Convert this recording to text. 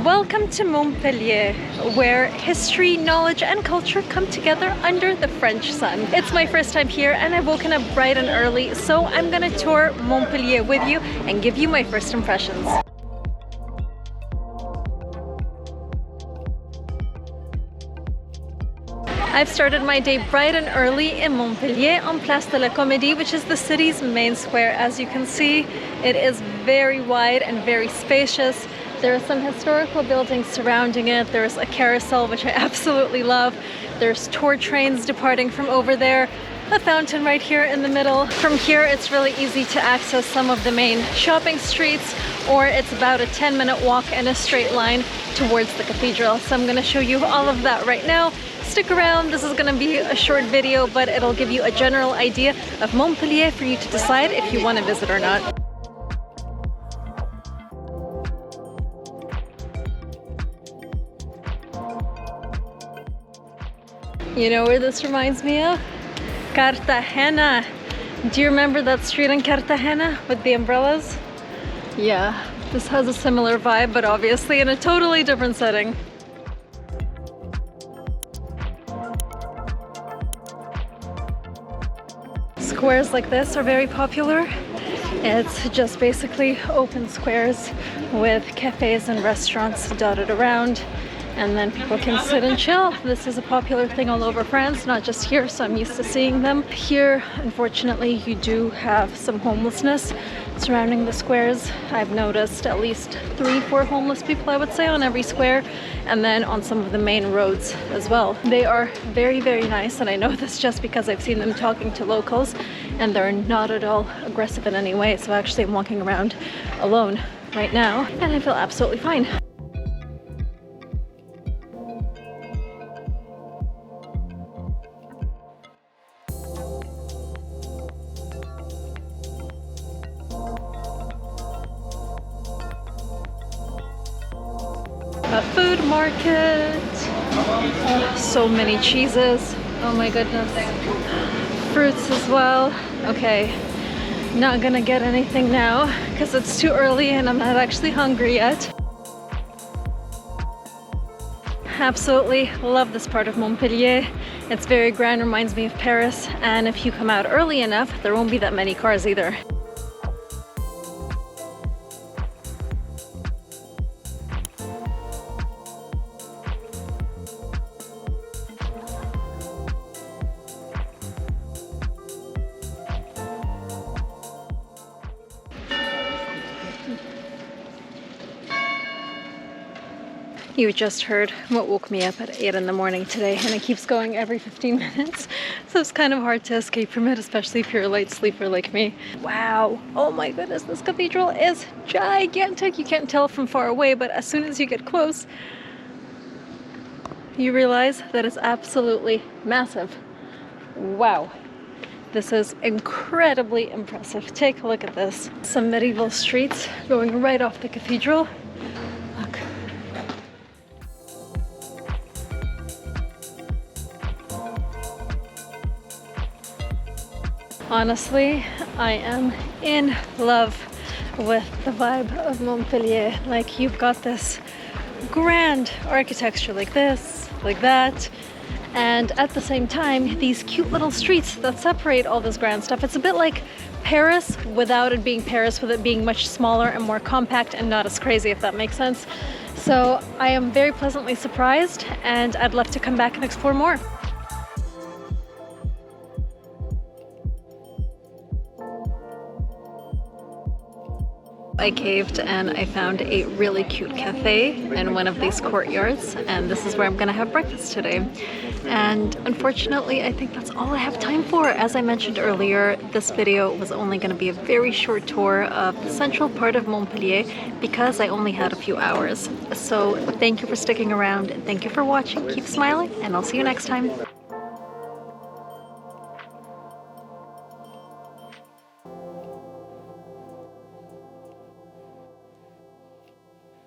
Welcome to Montpellier, where history, knowledge and culture come together under the French sun. It's my first time here and I've woken up bright and early, so I'm gonna tour Montpellier with you and give you my first impressions. I've started my day bright and early in Montpellier on Place de la Comédie, which is the city's main square. As you can see, it is very wide and very spacious. There are some historical buildings surrounding it. There's a carousel, which I absolutely love. There's tour trains departing from over there. A fountain right here in the middle. From here, it's really easy to access some of the main shopping streets, or it's about a 10-minute walk in a straight line towards the cathedral. So I'm gonna show you all of that right now. Stick around, this is gonna be a short video, but it'll give you a general idea of Montpellier for you to decide if you wanna visit or not. You know where this reminds me of? Cartagena. Do you remember that street in Cartagena with the umbrellas? Yeah, this has a similar vibe, but obviously in a totally different setting. Squares like this are very popular. It's just basically open squares with cafes and restaurants dotted around, and then people can sit and chill. This is a popular thing all over France, not just here, so I'm used to seeing them. Here, unfortunately, you do have some homelessness surrounding the squares. I've noticed at least 3-4 homeless people, I would say, on every square, and then on some of the main roads as well. They are very, very nice, and I know this just because I've seen them talking to locals, and they're not at all aggressive in any way. So actually I'm walking around alone right now, and I feel absolutely fine. A food market. Oh, so many cheeses. Oh my goodness. Fruits as well. Okay, not gonna get anything now because it's too early and I'm not actually hungry yet. Absolutely love this part of Montpellier. It's very grand, reminds me of Paris, and if you come out early enough, there won't be that many cars either. You just heard what woke me up at 8 in the morning today, and it keeps going every 15 minutes. So it's kind of hard to escape from it, especially if you're a light sleeper like me. Wow, oh my goodness, this cathedral is gigantic. You can't tell from far away, but as soon as you get close, you realize that it's absolutely massive. Wow. This is incredibly impressive. Take a look at this. Some medieval streets going right off the cathedral. Look. Honestly, I am in love with the vibe of Montpellier. Like, you've got this grand architecture like this, like that, and at the same time, these cute little streets that separate all this grand stuff. It's a bit like Paris without it being Paris, with it being much smaller and more compact and not as crazy, if that makes sense. So I am very pleasantly surprised, and I'd love to come back and explore more. I caved and I found a really cute cafe in one of these courtyards, and this is where I'm gonna have breakfast today. And unfortunately, I think that's all I have time for. As I mentioned earlier, this video was only gonna be a very short tour of the central part of Montpellier because I only had a few hours. So thank you for sticking around, thank you for watching, keep smiling, and I'll see you next time.